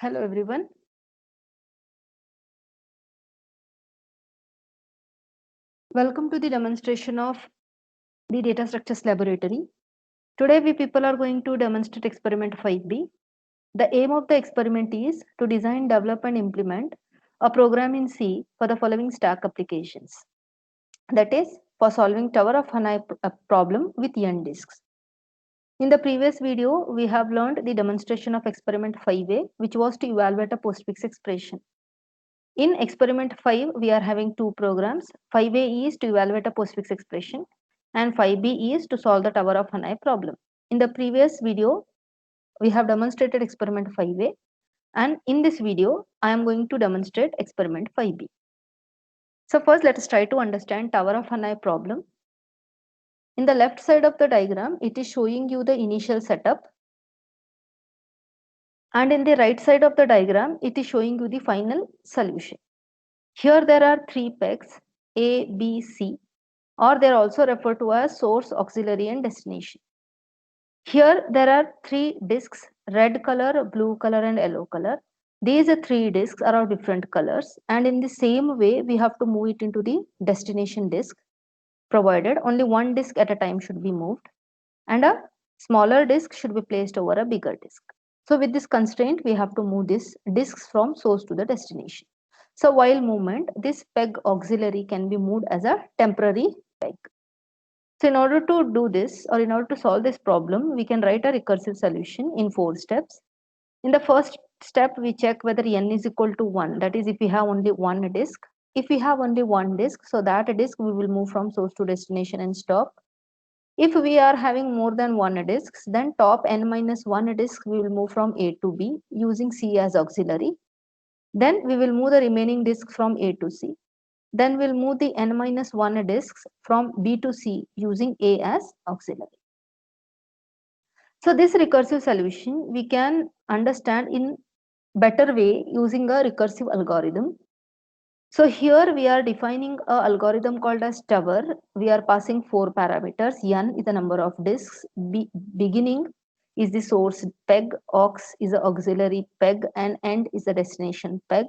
Hello everyone. Welcome to the demonstration of the data structures laboratory. Today we people are going to demonstrate experiment 5B. The aim of the experiment is to design, develop and implement a program in C for the following stack applications. That is for solving tower of Hanai problem with n disks. In the previous video, we have learned the demonstration of experiment 5A, which was to evaluate a postfix expression. In experiment 5, we are having two programs. 5A is to evaluate a postfix expression and 5B is to solve the tower of Hanai problem. In the previous video, we have demonstrated experiment 5A, and in this video, I am going to demonstrate experiment 5B. So first, let us try to understand tower of Hanai problem. In the left side of the diagram, it is showing you the initial setup, and in the right side of the diagram, it is showing you the final solution. Here there are three pegs A, B, C, or they are also referred to as source, auxiliary and destination. Here there are three disks, red color, blue color and yellow color. These three disks are of different colors, and in the same way we have to move it into the destination disk, provided only one disk at a time should be moved and a smaller disk should be placed over a bigger disk. So with this constraint we have to move these disks from source to the destination. So while movement, this peg auxiliary can be moved as a temporary peg. So in order to do this, or in order to solve this problem, we can write a recursive solution in 4 steps. In the first step, we check whether n is equal to 1. That is, if we have only one disk. If we have only one disk, so that disk we will move from source to destination and stop. If we are having more than one disks, then top n minus 1 disk we will move from A to B using C as auxiliary. Then we will move the remaining disks from A to C. Then we'll move the n minus 1 disks from B to C using A as auxiliary. So this recursive solution we can understand in better way using a recursive algorithm. So here we are defining a algorithm called as tower. We are passing 4 parameters. N is the number of disks, beginning is the source peg, aux is the auxiliary peg and end is the destination peg.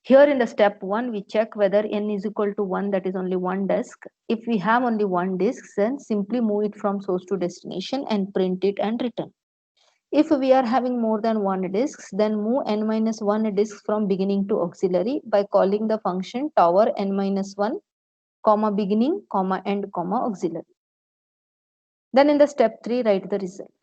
Here in the step 1, we check whether n is equal to 1, that is only one disk. If we have only one disk, then simply move it from source to destination and print it and return. If we are having more than one disks, then move n minus 1 disks from beginning to auxiliary by calling the function tower n minus 1, comma beginning, comma end, comma auxiliary. Then in the step 3, write the result.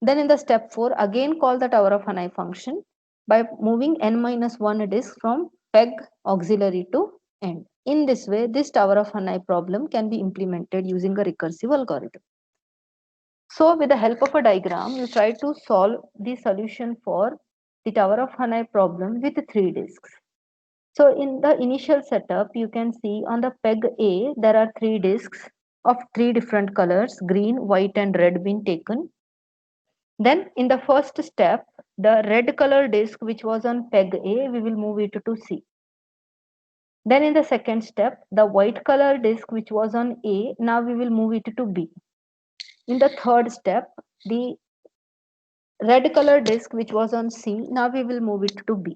Then in the step 4, again call the tower of Hanai function by moving n minus 1 disk from peg auxiliary to end. In this way, this tower of Hanai problem can be implemented using a recursive algorithm. So with the help of a diagram, you try to solve the solution for the tower of Hanai problem with 3 disks. So in the initial setup, you can see on the peg A, there are 3 disks of 3 different colors, green, white and red been taken. Then in the first step, the red color disk which was on peg A, we will move it to C. Then in the second step, the white color disk which was on A, now we will move it to B. In the third step, the red color disk which was on C, now we will move it to B.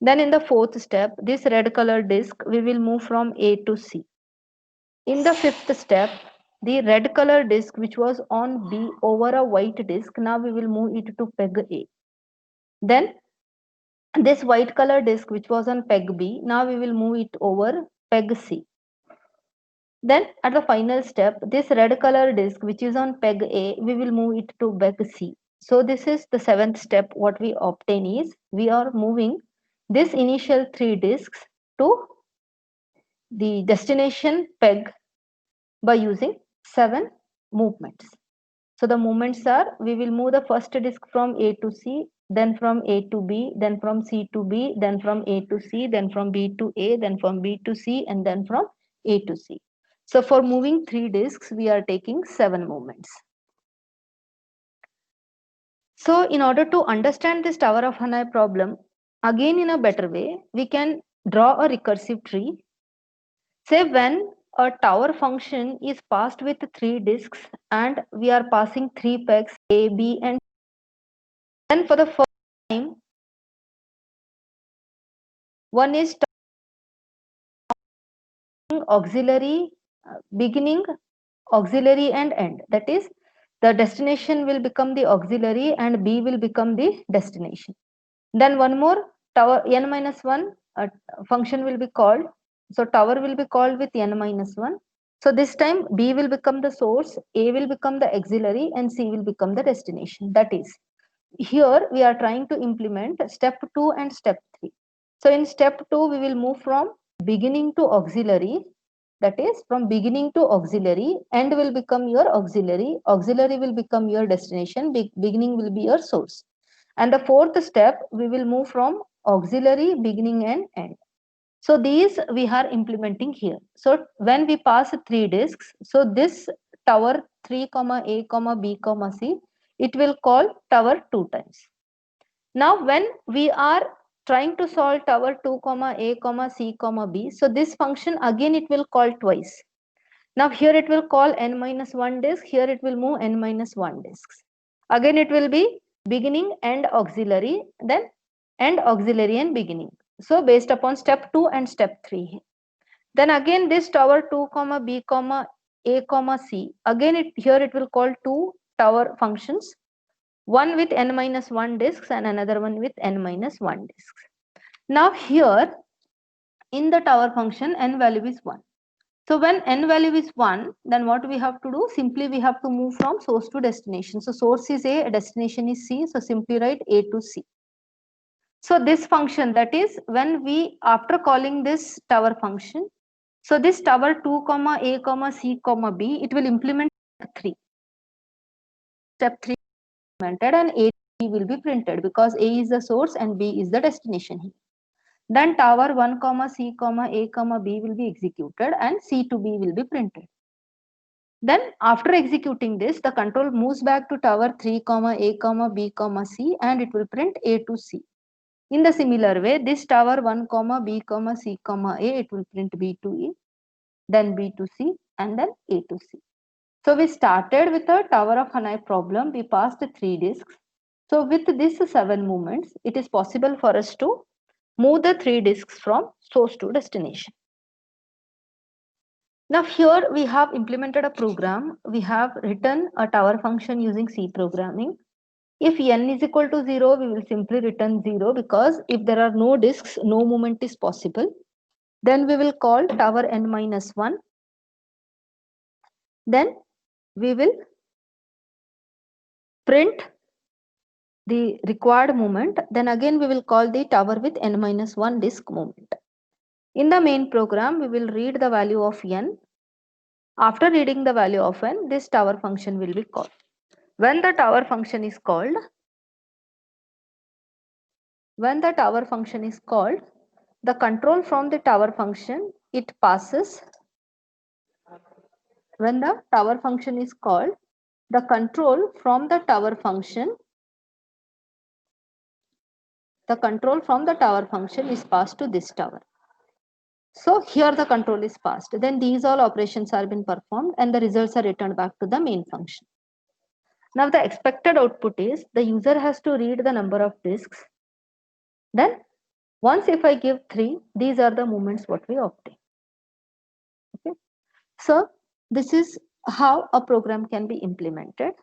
Then in the fourth step, this red color disk, we will move from A to C. In the fifth step, the red color disk which was on B over a white disk, now we will move it to peg A. Then this white color disk which was on peg B, now we will move it over peg C. Then at the final step, this red color disk which is on peg A, we will move it to peg C. So this is the 7th step. What we obtain is we are moving this initial 3 disks to the destination peg by using 7 movements. So the movements are, we will move the first disk from A to C, then from A to B, then from C to B, then from A to C, then from B to A, then from B to C, and then from A to C. So for moving 3 disks, we are taking 7 movements. So in order to understand this tower of Hanai problem, again in a better way, we can draw a recursive tree. Say when a tower function is passed with 3 disks and we are passing 3 pegs A, B and then for the first time One is auxiliary, beginning, auxiliary and end. That is, the destination will become the auxiliary and B will become the destination. Then one more tower n minus 1 function will be called. So tower will be called with n minus 1. So this time B will become the source, A will become the auxiliary and C will become the destination. That is, here we are trying to implement step 2 and step 3. So in step 2 we will move from beginning to auxiliary. That is, from beginning to auxiliary, end will become your auxiliary, auxiliary will become your destination, beginning will be your source. And the fourth step, we will move from auxiliary, beginning and end. So these we are implementing here. So when we pass 3 disks, so this tower 3 comma A comma B comma C, it will call tower 2 times. Now when we are trying to solve tower 2 comma A comma C comma B, so this function again it will call twice. Now here it will call n minus 1 disk, here it will move n minus 1 disks. Again it will be beginning and auxiliary, then end auxiliary and beginning. So based upon step 2 and step 3. Then again this tower 2 comma B comma A comma C, again here it will call two tower functions, one with n minus 1 disks and another one with n minus 1 disks. Now here in the tower function n value is 1. So when n value is 1, then what we have to do? Simply we have to move from source to destination. So source is A, destination is C. So simply write A to C. So this function, that is, when we, after calling this tower function, so this tower 2 comma A comma C comma B, it will implement 3. Step 3 implemented and A will be printed because A is the source and B is the destination. Then tower 1 comma C comma A comma B will be executed and C to B will be printed. Then after executing this, the control moves back to tower 3 comma A comma B comma C and it will print A to C. In the similar way, this tower 1 comma B comma C comma A, it will print B to E, then B to C and then A to C. So we started with a tower of Hanai problem. We passed 3 disks. So with these 7 movements, it is possible for us to move the 3 disks from source to destination. Now here we have implemented a program. We have written a tower function using C programming. If n is equal to 0, we will simply return 0 because if there are no disks, no movement is possible. Then we will call tower n minus 1. Then we will print the required movement. Then again we will call the tower with n minus 1 disk movement. In the main program, we will read the value of n. After reading the value of n, this tower function will be called. When the tower function is called, the control from the tower function, it passes. When the tower function is called, the control from the tower function, is passed to this tower. So here the control is passed. Then these all operations are been performed and the results are returned back to the main function. Now the expected output is the user has to read the number of disks. Then once if I give 3, these are the movements what we obtain. Okay. So this is how a program can be implemented.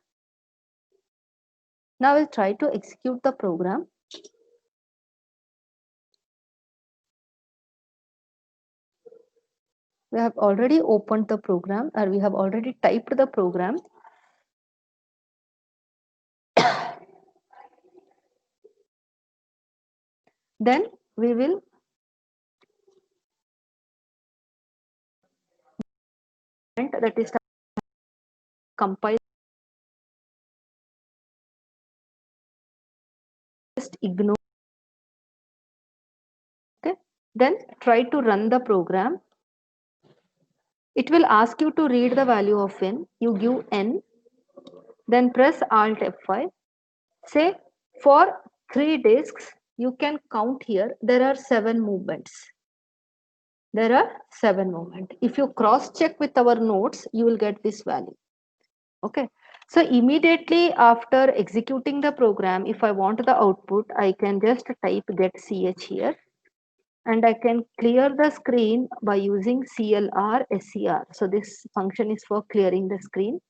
Now we'll try to execute the program. We have already opened the program or we have already typed the program. Then we will that is compile, just ignore. Okay. Then try to run the program. It will ask you to read the value of n. You give n, then press Alt F5. Say for 3 disks, you can count here. There are 7 movements. If you cross check with our notes, you will get this value. Okay. So immediately after executing the program, if I want the output, I can just type get ch here. and I can clear the screen by using CLR SCR. So this function is for clearing the screen.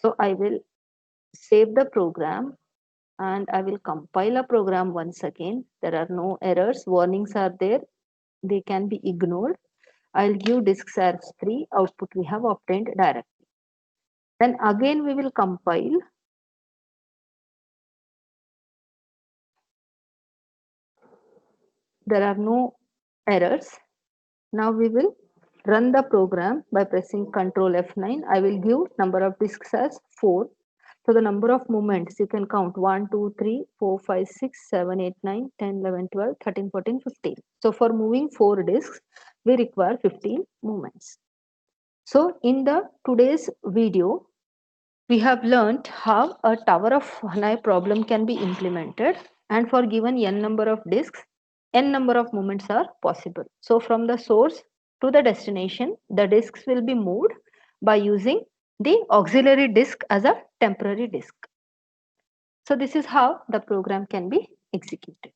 So I will save the program and I will compile a program once again. There are no errors, warnings are there, they can be ignored. I'll give disks as free, output we have obtained directly. Then again we will compile. There are no errors. Now we will run the program by pressing Ctrl F9. I will give number of disks as 4. So the number of movements you can count 1, 2, 3, 4, 5, 6, 7, 8, 9, 10, 11, 12, 13, 14, 15. So for moving 4 disks, we require 15 movements. So in the today's video, we have learned how a tower of Hanai problem can be implemented, and for given n number of disks, n number of movements are possible. So from the source to the destination, the disks will be moved by using the auxiliary disk as a temporary disk. So this is how the program can be executed.